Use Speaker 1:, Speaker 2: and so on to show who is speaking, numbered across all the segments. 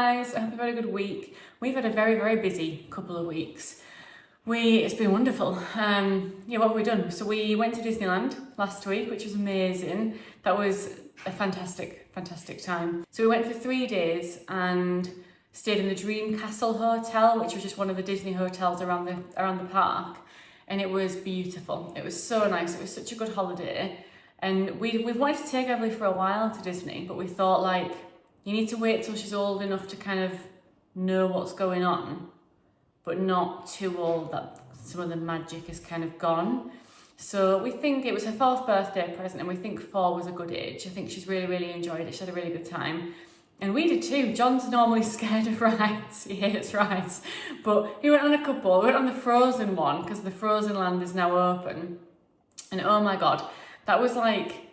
Speaker 1: guys, I hope you've had a good week. We've had a very, very busy couple of weeks. It's been wonderful. Yeah, what have we done? So we went to Disneyland last week, which was amazing. That was a fantastic, fantastic time. So we went for 3 days and stayed in the Dream Castle Hotel, which was just one of the Disney hotels around the park. And it was beautiful. It was so nice. It was such a good holiday. And we've wanted to take Emily for a while to Disney, but we thought, like, you need to wait till she's old enough to kind of know what's going on, but not too old that some of the magic is kind of gone. So we think it was her 4th birthday present, and we think 4 was a good age. I think she's really, really enjoyed it. She had a really good time. And we did too. John's normally scared of rides. He hates rides. But he went on a couple. We went on the Frozen one because the Frozen land is now open. And oh my God, that was like,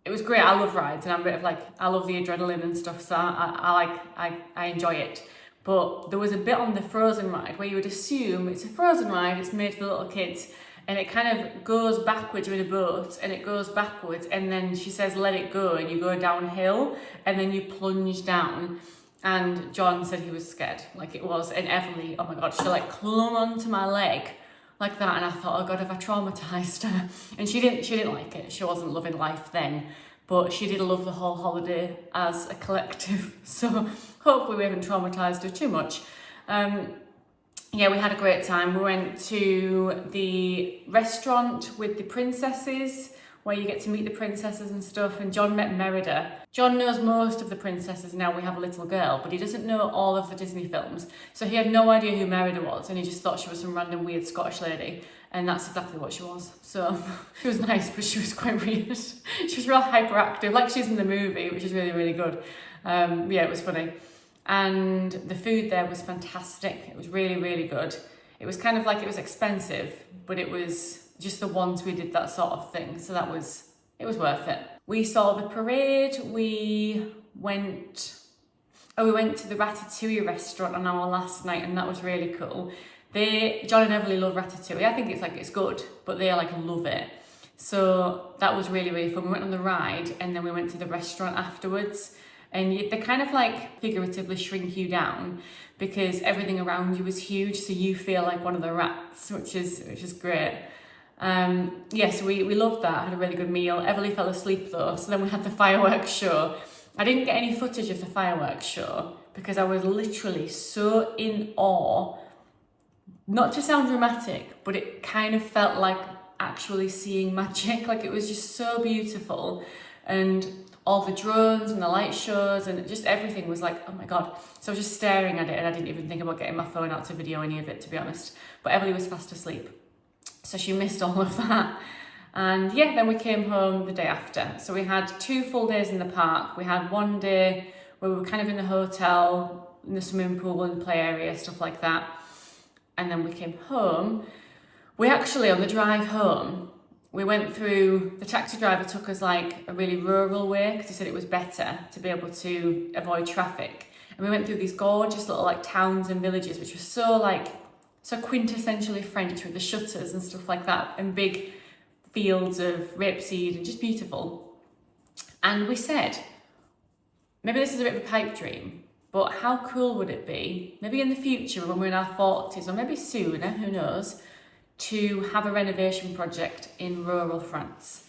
Speaker 1: it was great. I love rides, and I'm a bit of like, I love the adrenaline and stuff, so I enjoy it. But there was a bit on the Frozen ride where you would assume it's a Frozen ride, it's made for little kids, and it kind of goes backwards with a boat, and it goes backwards, and then she says let it go, and you go downhill, and then you plunge down. And John said he was scared, like it was, and Emily, oh my God, she like clung onto my leg like that, and I thought, oh God, have I traumatised her? And she didn't like it. She wasn't loving life then, but she did love the whole holiday as a collective. So hopefully we haven't traumatised her too much. Yeah, we had a great time. We went to the restaurant with the princesses, where you get to meet the princesses and stuff, and John met Merida. John knows most of the princesses now. We have a little girl, but he doesn't know all of the Disney films. So he had no idea who Merida was, and he just thought she was some random weird Scottish lady, and that's exactly what she was. So she was nice, but she was quite weird. She was real hyperactive, like she's in the movie, which is really, really good. Yeah, it was funny. And the food there was fantastic. It was really, really good. It was kind of like, it was expensive, but it was just the ones we did that sort of thing. So it was worth it. We saw the parade. We went to the Ratatouille restaurant on our last night, and that was really cool. John and Emily love Ratatouille. I think it's good, but they like love it. So that was really, really fun. We went on the ride, and then we went to the restaurant afterwards. And they kind of like figuratively shrink you down because everything around you is huge, so you feel like one of the rats, which is great. Yeah, so we loved that. Had a really good meal. Everly fell asleep though, so then we had the fireworks show. I didn't get any footage of the fireworks show because I was literally so in awe. Not to sound dramatic, but it kind of felt like actually seeing magic. Like it was just so beautiful, and all the drones and the light shows and just everything was like, oh my God. So I was just staring at it, and I didn't even think about getting my phone out to video any of it, to be honest. But Emily was fast asleep, so she missed all of that. And yeah, then we came home the day after. So we had 2 full days in the park. We had 1 day where we were kind of in the hotel, in the swimming pool and play area, stuff like that. And then we came home. We actually, on the drive home, we went through, the taxi driver took us like a really rural way because he said it was better to be able to avoid traffic. And we went through these gorgeous little like towns and villages, which were so quintessentially French with the shutters and stuff like that, and big fields of rapeseed and just beautiful. And we said, maybe this is a bit of a pipe dream, but how cool would it be, maybe in the future when we're in our 40s or maybe sooner, who knows, to have a renovation project in rural France.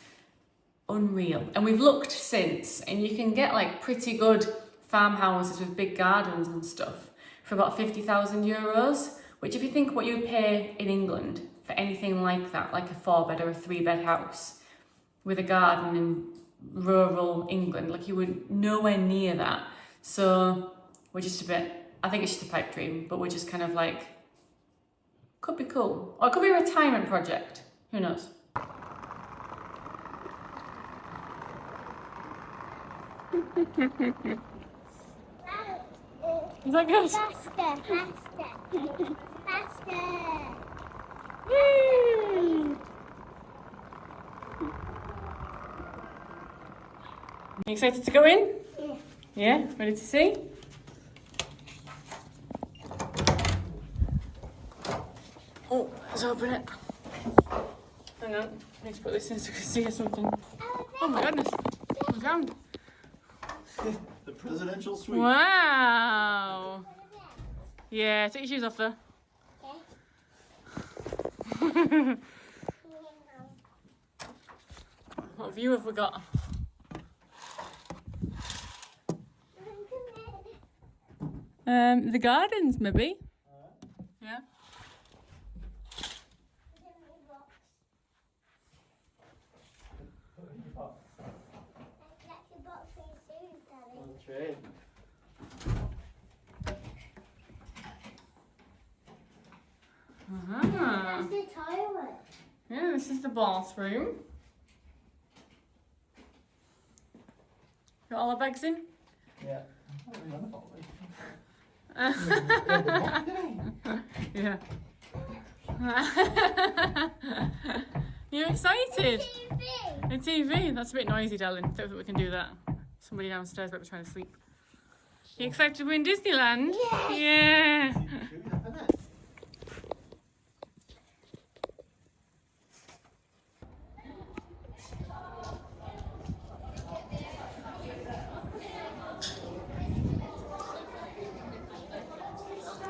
Speaker 1: Unreal. And we've looked since, and you can get like pretty good farmhouses with big gardens and stuff for about 50,000 euros, which if you think what you would pay in England for anything like that, like a 4-bed or a 3-bed house with a garden in rural England, like you would nowhere near that. So we're just I think it's just a pipe dream, but we're just kind of like, could be cool. Or it could be a retirement project. Who knows? Is that good?
Speaker 2: Faster. Woo!
Speaker 1: You excited to go in?
Speaker 2: Yeah.
Speaker 1: Yeah? Ready to see? Oh, let's open it. Hang on, I need to put this in so I can see something. Oh my goodness, it's round.
Speaker 2: The presidential suite.
Speaker 1: Wow. Yeah, take your shoes off there. What view have we got? The gardens, maybe. Yeah.
Speaker 3: That's the toilet.
Speaker 1: Yeah, this is the bathroom. Got all our bags in?
Speaker 2: Yeah.
Speaker 1: Yeah. You're excited?
Speaker 3: TV.
Speaker 1: A TV? That's a bit noisy, darling. Don't think we can do that. Somebody downstairs might be trying to sleep. You excited to be in Disneyland?
Speaker 3: Yes.
Speaker 1: Yeah.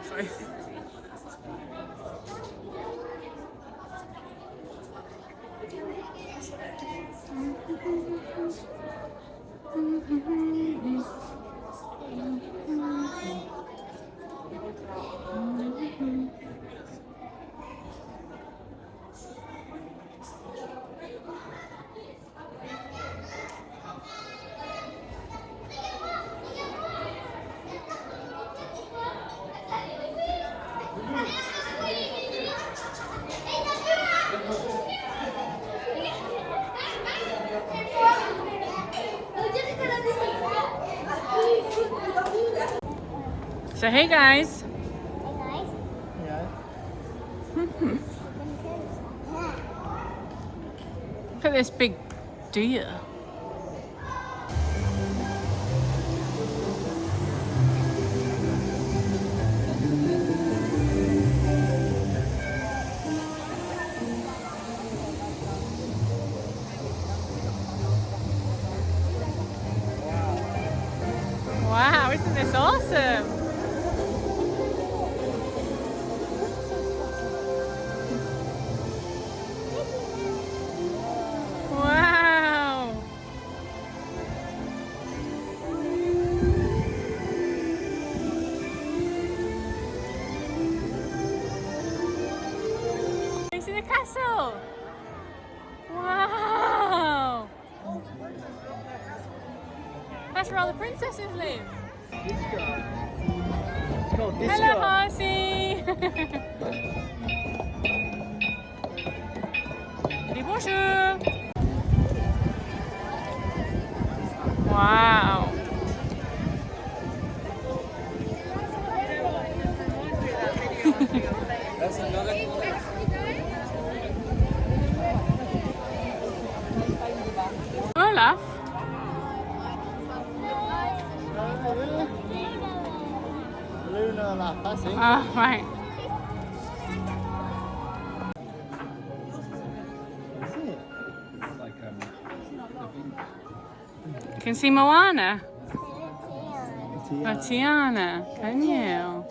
Speaker 1: Sorry. So hey guys.
Speaker 2: Yeah.
Speaker 1: Look at this big deer. Wow, isn't this awesome? Wow. You see the castle? Wow. That's where all the princesses live.
Speaker 2: It's called Disco.
Speaker 1: Hello, horsey. Dis bonjour. Wow.
Speaker 2: That's another
Speaker 1: Hola.
Speaker 2: Luna La Passing.
Speaker 1: Oh, right. You can see Moana. Or Tiana. Can you?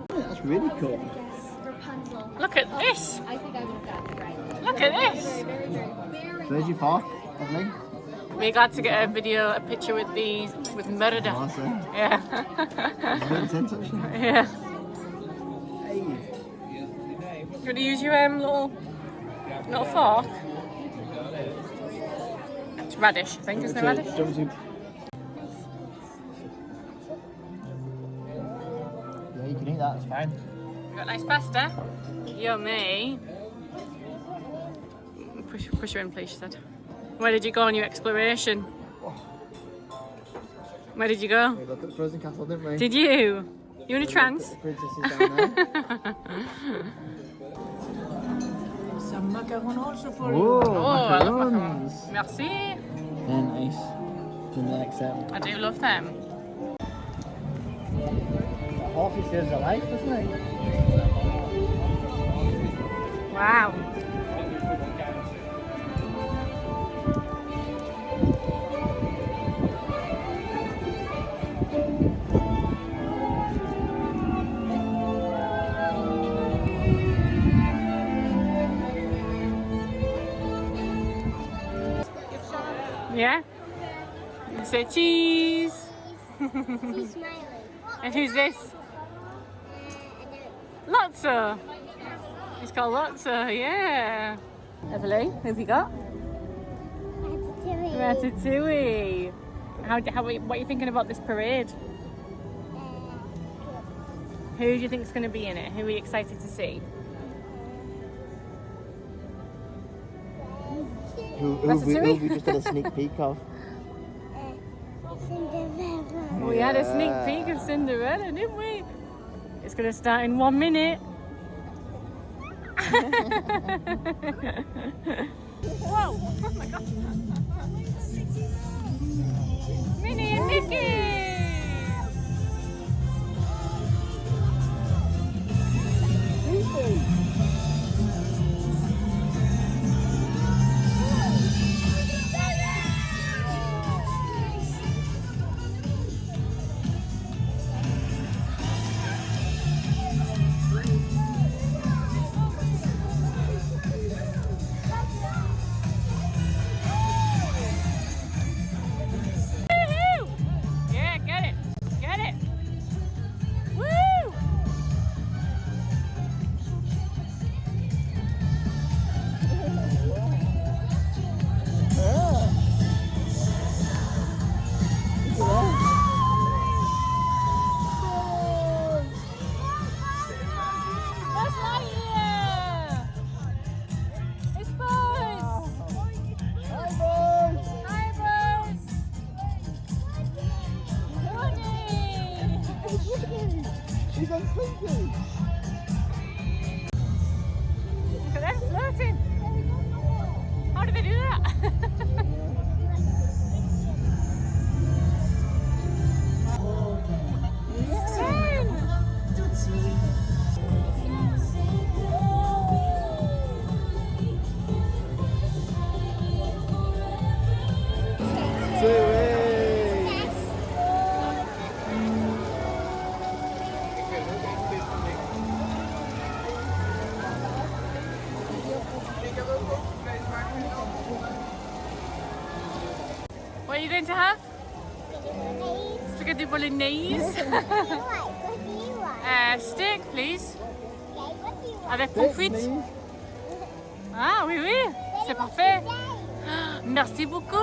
Speaker 2: That's really cool.
Speaker 3: Rapunzel.
Speaker 1: Look at this.
Speaker 3: I think I would have gotten it right.
Speaker 1: Look at this.
Speaker 2: There's your fork, lovely.
Speaker 1: We got to get a picture with Merida.
Speaker 2: Awesome.
Speaker 1: Yeah.
Speaker 2: It's a bit intense actually.
Speaker 1: Yeah.
Speaker 2: Hey.
Speaker 1: You want to use your little fork? It's radish, I think, isn't it radish?
Speaker 2: Yeah, you can eat that, it's fine.
Speaker 1: We got nice pasta. Yummy. Push her in, please, she said. Where did you go on your exploration? Where did you go?
Speaker 2: We looked at the Frozen Castle, didn't we?
Speaker 1: Did you? You in a trance?
Speaker 2: The princesses down there.
Speaker 4: Some macaron also for
Speaker 2: Whoa,
Speaker 4: you.
Speaker 1: I love
Speaker 2: macarons.
Speaker 1: Merci.
Speaker 2: They're nice. Didn't like them.
Speaker 1: I do love them.
Speaker 2: The horse saves a life, doesn't it?
Speaker 1: Wow. Yeah? You say cheese.
Speaker 3: She's smiling.
Speaker 1: And who's this? Lotso. It's called Lotso, yeah. Evelyn, who have you got? Ratatouille. What are you thinking about this parade? Who do you think is going to be in it? Who are you excited to see?
Speaker 2: Who
Speaker 1: Ratatouille?
Speaker 2: we just had a sneak peek of?
Speaker 3: Cinderella.
Speaker 1: We had a sneak peek of Cinderella, didn't we? It's going to start in 1 minute. Whoa! Oh my god! Minnie and Mickey! Woohoo! Yeah, get it! Get it! Woo! Buzz Lightyear! It's Buzz! Hi, Buzz! Woody!
Speaker 2: She's on Slinky!
Speaker 1: Look at them floating! How did they do that? What are you going to have? Spaghetti bolognese. Steak, please. Avec pommes frites. Ah oui, oui, c'est parfait. Merci beaucoup.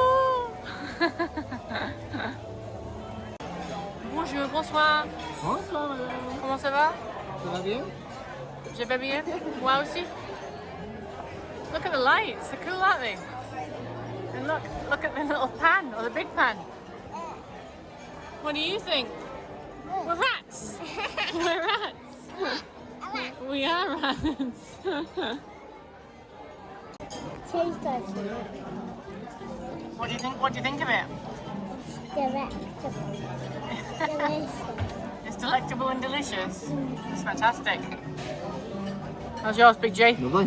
Speaker 1: Bonjour, bonsoir.
Speaker 2: Bonsoir, madame.
Speaker 1: Comment ça va?
Speaker 2: Ça va bien?
Speaker 1: Je vais bien. Moi aussi. Look at the lights. They're cool, aren't they? And look at the little pan, or the big pan. What do you think? We're rats. We're rats. We are rats.
Speaker 3: Tastes like
Speaker 1: What do you think? What do you think of it?
Speaker 3: delicious.
Speaker 1: It's delectable and delicious. It's fantastic. How's yours, Big J?
Speaker 2: Lovely.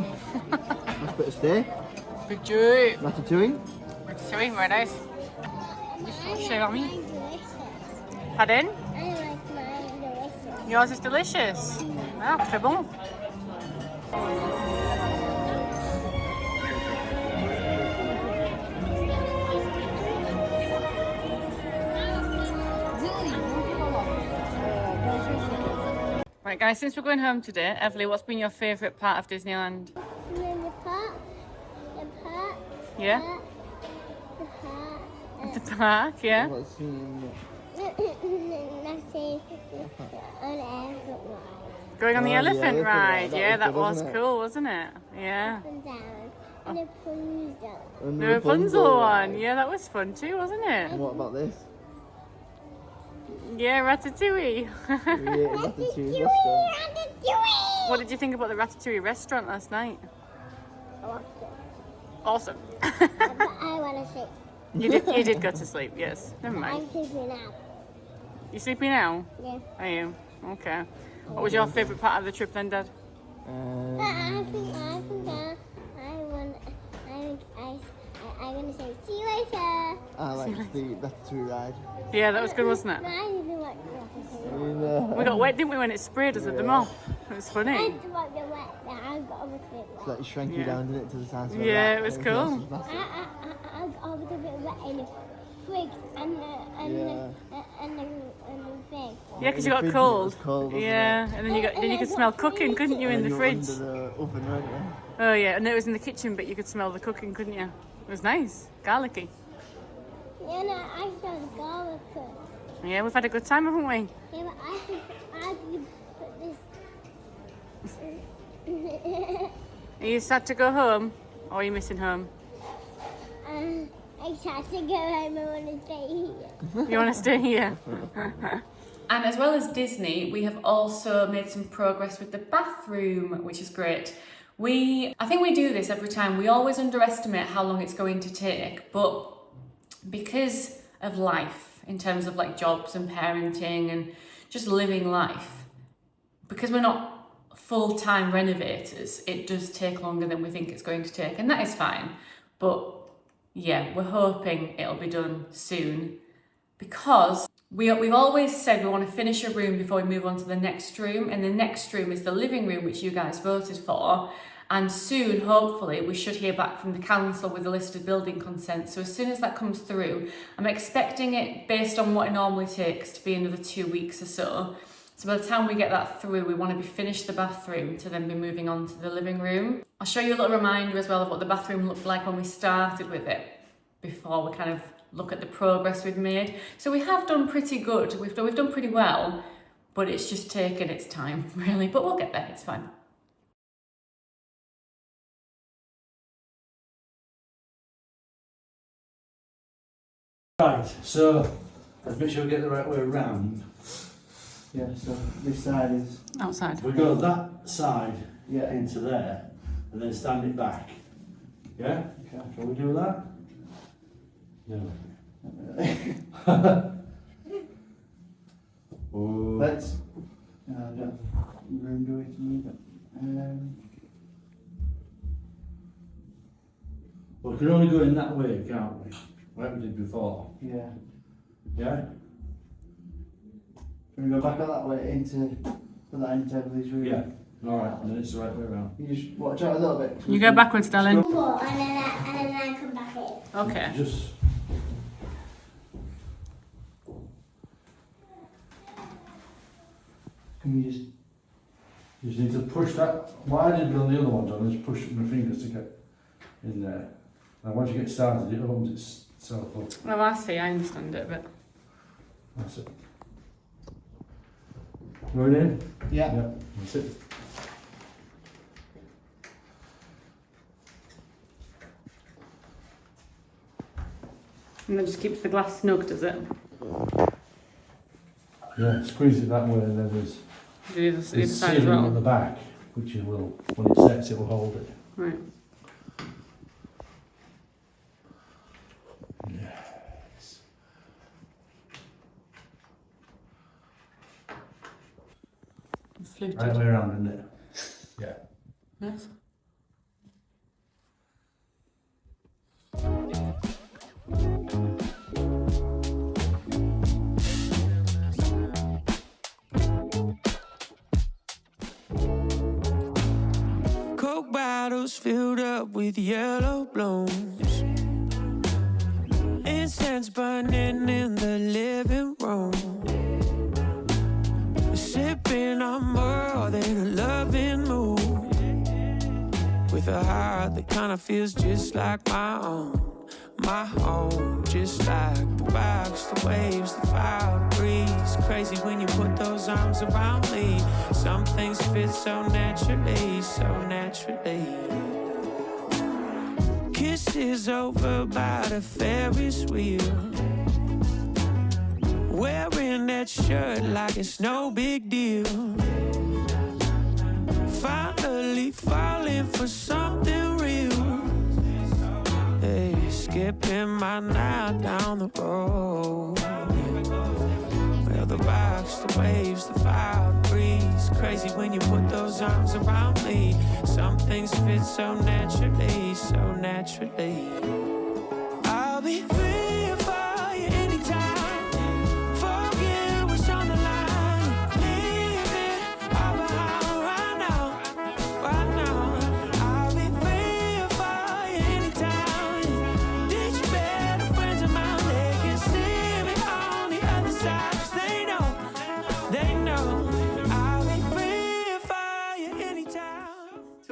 Speaker 2: Nice bit of steak.
Speaker 1: Big J.
Speaker 2: Ratatouille.
Speaker 1: Ratatouille, very nice. Share me.
Speaker 3: Delicious.
Speaker 1: Pardon?
Speaker 3: I like mine delicious.
Speaker 1: Yours is delicious. Ah, très bon. Right guys, since we're going home today, Everly, what's been your favourite part of Disneyland?
Speaker 3: And then the park,
Speaker 1: Yeah?
Speaker 3: the
Speaker 1: The park, yeah?
Speaker 2: What's in
Speaker 3: nothing on elephant ride.
Speaker 1: Going on the
Speaker 2: Oh, yeah,
Speaker 1: elephant
Speaker 2: elephant
Speaker 1: ride,
Speaker 2: ride, that
Speaker 1: yeah,
Speaker 2: was
Speaker 1: that
Speaker 2: good,
Speaker 1: was
Speaker 2: wasn't it?
Speaker 1: cool, wasn't it? Yeah.
Speaker 3: Up and down. And the ponies down.
Speaker 2: and
Speaker 1: The Rapunzel one, yeah, that was fun too, wasn't it?
Speaker 2: And what about this?
Speaker 1: Yeah, Ratatouille.
Speaker 2: We ate Ratatouille restaurant.
Speaker 1: What did you think about the Ratatouille restaurant last night? Awesome.
Speaker 3: But I want to sleep.
Speaker 1: You did go to sleep, yes. Never mind.
Speaker 3: I'm sleeping now.
Speaker 1: You sleeping now?
Speaker 3: Yeah.
Speaker 1: Are you? Okay. What was your favourite part of the trip then, Dad?
Speaker 3: I think I'm gonna say see you later.
Speaker 2: I liked the Ratatouille ride.
Speaker 1: Yeah, that was good, wasn't it?
Speaker 3: No, I didn't like
Speaker 1: We got wet, didn't we, when it sprayed us with the mop? It was
Speaker 3: I
Speaker 1: funny.
Speaker 3: didn't like the wet. I got a little bit
Speaker 2: It's
Speaker 3: wet.
Speaker 2: like shrank you
Speaker 1: Yeah.
Speaker 2: down, didn't it, to the size of
Speaker 1: Yeah,
Speaker 2: that.
Speaker 1: it was
Speaker 2: Everything else
Speaker 1: cool.
Speaker 2: was massive.
Speaker 3: I got a little bit wet in the fridge and the thing.
Speaker 1: Yeah, because you
Speaker 2: In
Speaker 1: got
Speaker 2: the fridge,
Speaker 1: cold.
Speaker 2: it was cold, wasn't
Speaker 1: Yeah, and then you
Speaker 3: And I
Speaker 1: could
Speaker 3: got
Speaker 1: smell cooking,
Speaker 3: freezing.
Speaker 1: couldn't you, in
Speaker 2: And
Speaker 1: the
Speaker 2: you were
Speaker 1: fridge?
Speaker 2: under the oven, weren't you?
Speaker 1: Oh yeah, and it was in the kitchen, but you could smell the cooking, couldn't you? It was nice, garlicky.
Speaker 3: Yeah, no, I saw the garlic.
Speaker 1: Yeah, we've had a good time, haven't we?
Speaker 3: Yeah, but I could put this.
Speaker 1: Are you sad to go home, or are you missing home?
Speaker 3: I tried to go home. I want to stay here.
Speaker 1: You want to stay here? And as well as Disney, we have also made some progress with the bathroom, which is great. I think we do this every time. We always underestimate how long it's going to take, but because of life, in terms of like jobs and parenting and just living life, because we're not full-time renovators, it does take longer than we think it's going to take, and that is fine. But yeah, we're hoping it'll be done soon, because we've always said we want to finish a room before we move on to the next room, and the next room is the living room, which you guys voted for. And soon, hopefully, we should hear back from the council with a list of building consents. So as soon as that comes through, I'm expecting it, based on what it normally takes, to be another 2 weeks or so. So by the time we get that through, we want to be finished the bathroom to then be moving on to the living room. I'll show you a little reminder as well of what the bathroom looked like when we started with it, before we kind of look at the progress we've made. So we have done pretty good. We've done pretty well, but it's just taken its time, really. But we'll get there, it's fine.
Speaker 5: Right, so let's make sure we get the right way around.
Speaker 2: Yeah, so this side is,
Speaker 1: Outside.
Speaker 5: We go that side
Speaker 2: yeah,
Speaker 5: into there and then stand it back. Yeah?
Speaker 2: Okay.
Speaker 5: Can we do that? No. Oh.
Speaker 2: Let's, don't room do it to move it.
Speaker 5: Well, we can only go in that way, can't we? Like we did before.
Speaker 2: Yeah.
Speaker 5: Yeah?
Speaker 2: Can we go back out that way into, put that into Emily's room?
Speaker 5: Yeah. Alright, and then it's the right way around.
Speaker 2: You just watch out a little bit.
Speaker 1: You go backwards, darling.
Speaker 3: More, and then I come back in.
Speaker 1: Okay.
Speaker 5: Just.
Speaker 2: Can we just,
Speaker 5: You just need to push that. What I did on the other one, John, is push my fingers to get in there. And once you get started, it opens itself up.
Speaker 1: Well, I see, I understand it, but...
Speaker 5: That's it. Going in?
Speaker 2: yeah.
Speaker 5: Yeah, that's it.
Speaker 1: And that just keeps the glass snug, does it?
Speaker 5: Yeah, squeeze it that way and then there's
Speaker 1: The other side as
Speaker 5: sealing on
Speaker 1: well.
Speaker 5: the back, which it will, when it sets, it will hold it.
Speaker 1: Right.
Speaker 5: Yes.
Speaker 1: Fluted.
Speaker 5: Right way around, isn't it? Yeah.
Speaker 1: Nice.
Speaker 6: Coke bottles filled up with yellow blooms. Incense burning in the living room. Sipping on more than a loving mood. With a heart that kinda feels just like my own. My home, just like the rocks, the waves, the fire, the breeze. Crazy when you put those arms around me. Some things fit so naturally, so naturally. Kisses over by the Ferris wheel. Wearing that shirt like it's no big deal. Finally falling for something real. Hey, skipping my night down the road. Well, the rocks, the waves, the fire, the breeze. Crazy when you put those arms around me. Some things fit so naturally, so naturally. I'll be free for you anytime. Forget what's on the line. Leave it all behind right now, right now. I'll be free for you anytime. Ditch back.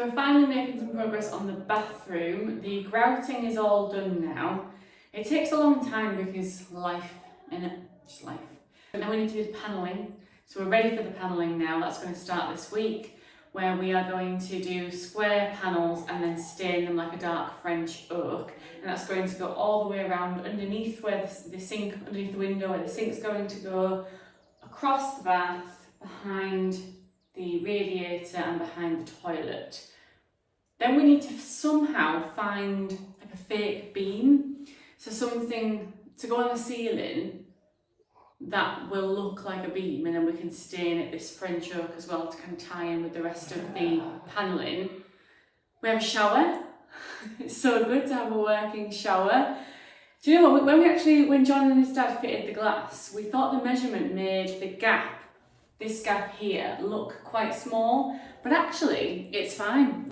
Speaker 1: So we're finally making some progress on the bathroom. The grouting is all done now. It takes a long time because life, innit? Just life. But now we need to do the panelling. So we're ready for the panelling now. That's going to start this week, where we are going to do square panels and then stain them like a dark French oak. And that's going to go all the way around underneath where the sink, underneath the window where the sink's going to go, across the bath, behind the radiator and behind the toilet. Then we need to somehow find like a fake beam, so something to go on the ceiling that will look like a beam, and then we can stain it this French oak as well to kind of tie in with the rest of the panelling. We have a shower. It's so good to have a working shower. Do you know what, when John and his dad fitted the glass, we thought the measurement made the gap, this gap here, look quite small, but actually it's fine.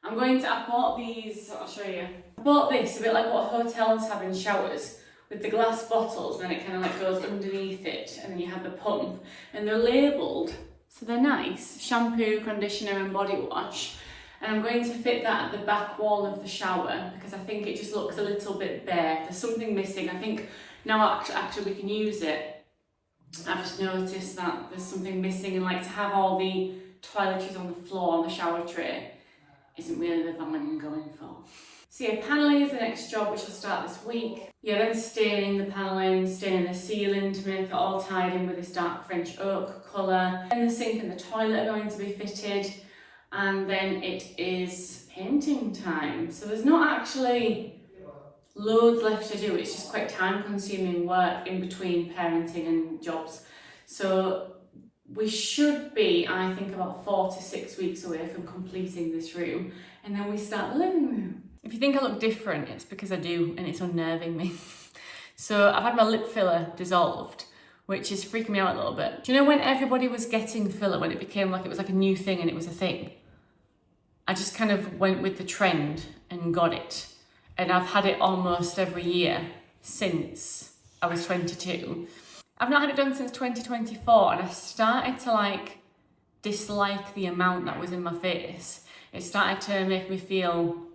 Speaker 1: I bought these, I'll show you. I bought this, a bit like what hotels have in showers, with the glass bottles, and then it kind of like goes underneath it, and then you have the pump, and they're labelled, so they're nice, shampoo, conditioner and body wash. And I'm going to fit that at the back wall of the shower because I think it just looks a little bit bare. There's something missing. I think now actually we can use it. I've just noticed that there's something missing, and like to have all the toiletries on the floor on the shower tray isn't really the vibe I'm going for. So yeah, panelling is the next job, which will start this week. Yeah, then staining the panelling, staining the ceiling to make it all tied in with this dark French oak colour. Then the sink and the toilet are going to be fitted, and then it is painting time. So there's not actually loads left to do, it's just quite time consuming work in between parenting and jobs. So we should be, I think, about 4 to 6 weeks away from completing this room, and then we start the living room. If you think I look different, it's because I do, and it's unnerving me. So I've had my lip filler dissolved, which is freaking me out a little bit. Do you know when everybody was getting filler, when it became like it was like a new thing and it was a thing? I just kind of went with the trend and got it. And I've had it almost every year since I was 22. I've not had it done since 2024, and I started to like dislike the amount that was in my face. It started to make me feel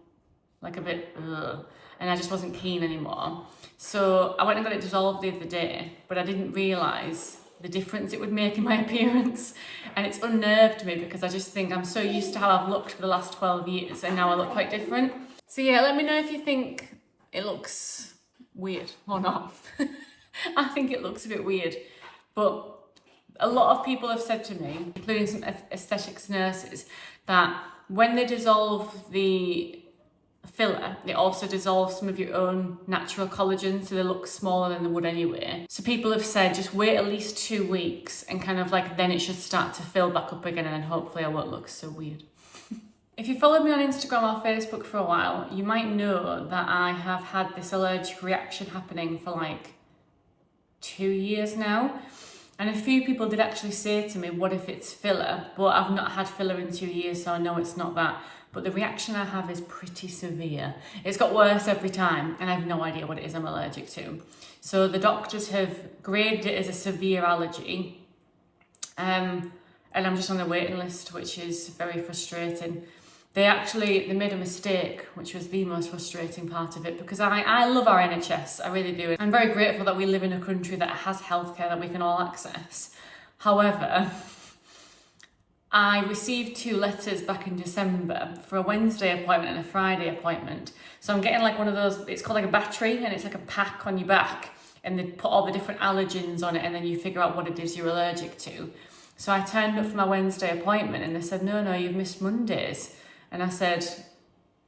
Speaker 1: like a bit ugh, and I just wasn't keen anymore. So I went and got it dissolved the other day, but I didn't realise the difference it would make in my appearance, and it's unnerved me because I just think I'm so used to how I've looked for the last 12 years, and now I look quite different. So yeah, let me know if you think it looks weird or not. I think it looks a bit weird, but a lot of people have said to me, including some aesthetics nurses, that when they dissolve the filler, it also dissolves some of your own natural collagen, so they look smaller than they would anyway. So people have said just wait at least 2 weeks and kind of like then it should start to fill back up again, and then hopefully I won't look so weird. If you followed me on Instagram or Facebook for a while, you might know that I have had this allergic reaction happening for like 2 years now. And a few people did actually say to me, what if it's filler? But I've not had filler in 2 years, so I know it's not that. But the reaction I have is pretty severe. It's got worse every time, and I have no idea what it is I'm allergic to. So the doctors have graded it as a severe allergy. And I'm just on the waiting list, which is very frustrating. They made a mistake, which was the most frustrating part of it, because I love our NHS, I really do. I'm very grateful that we live in a country that has healthcare that we can all access. However, I received 2 letters back in December for a Wednesday appointment and a Friday appointment. So I'm getting like one of those, it's called like a battery, and it's like a pack on your back, and they put all the different allergens on it, and then you figure out what it is you're allergic to. So I turned up for my Wednesday appointment, and they said, no, you've missed Mondays. And I said,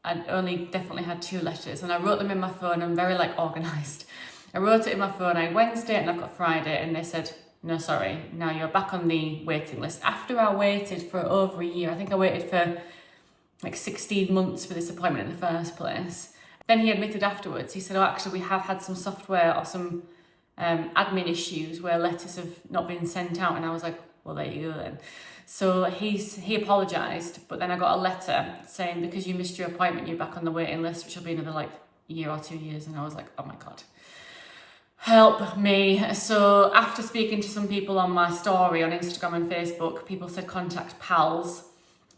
Speaker 1: I'd only definitely had 2 letters, and I wrote them in my phone. I'm very like organised. I wrote it in my phone. I had Wednesday and I've got Friday, and they said, no, sorry, now you're back on the waiting list. After I waited for over a year, I think I waited for like 16 months for this appointment in the first place. Then he admitted afterwards, he said, oh, actually we have had some software or some admin issues where letters have not been sent out. And I was like, well, there you go then. So he apologised, but then I got a letter saying, because you missed your appointment, you're back on the waiting list, which will be another like year or 2 years. And I was like, oh my God, help me. So after speaking to some people on my story on Instagram and Facebook, people said contact PALS,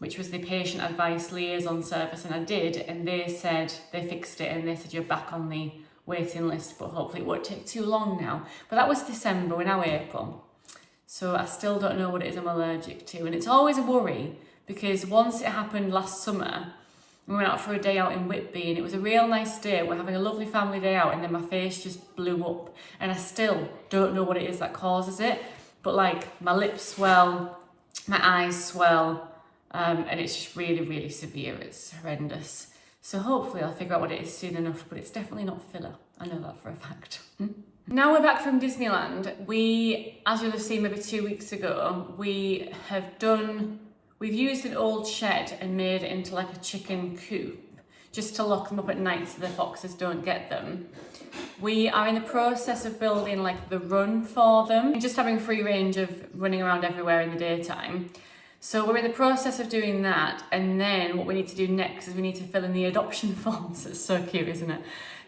Speaker 1: which was the patient advice liaison service, and I did, and they said they fixed it, and they said you're back on the waiting list, but hopefully it won't take too long now. But that was December, we're now April, so I still don't know what it is I'm allergic to, and it's always a worry because once it happened last summer, we went out for a day out in Whitby and it was a real nice day. We're having a lovely family day out, and then my face just blew up, and I still don't know what it is that causes it, but like my lips swell, my eyes swell, and it's just really, really severe. It's horrendous. So hopefully I'll figure out what it is soon enough, but it's definitely not filler. I know that for a fact. Now we're back from Disneyland. We, as you'll have seen maybe 2 weeks ago, we've used an old shed and made it into like a chicken coop, just to lock them up at night so the foxes don't get them. We are in the process of building like the run for them, and just having free range of running around everywhere in the daytime. So we're in the process of doing that, and then what we need to do next is we need to fill in the adoption forms. It's so cute, isn't it?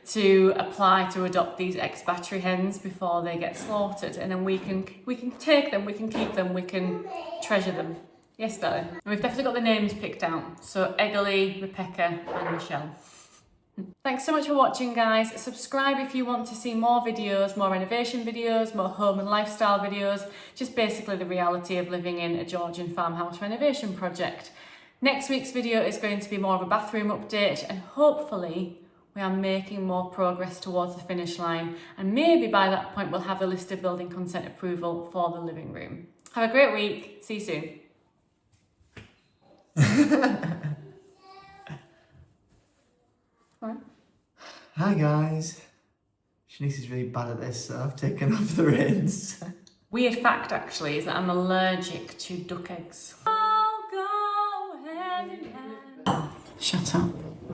Speaker 1: To apply to adopt these ex-battery hens before they get slaughtered, and then we can take them, we can keep them, we can treasure them. Yes, darling. And we've definitely got the names picked out. So Eggerly, Rebecca and Michelle. Thanks so much for watching, guys. Subscribe if you want to see more videos, more renovation videos, more home and lifestyle videos, just basically the reality of living in a Georgian farmhouse renovation project. Next week's video is going to be more of a bathroom update, and hopefully we are making more progress towards the finish line, and maybe by that point we'll have a list of building consent approval for the living room. Have a great week. See you soon.
Speaker 2: Hi guys. Shanice is really bad at this, so I've taken off the reins.
Speaker 1: Weird fact actually is that I'm allergic to duck eggs. I'll go hand in hand. Shut up.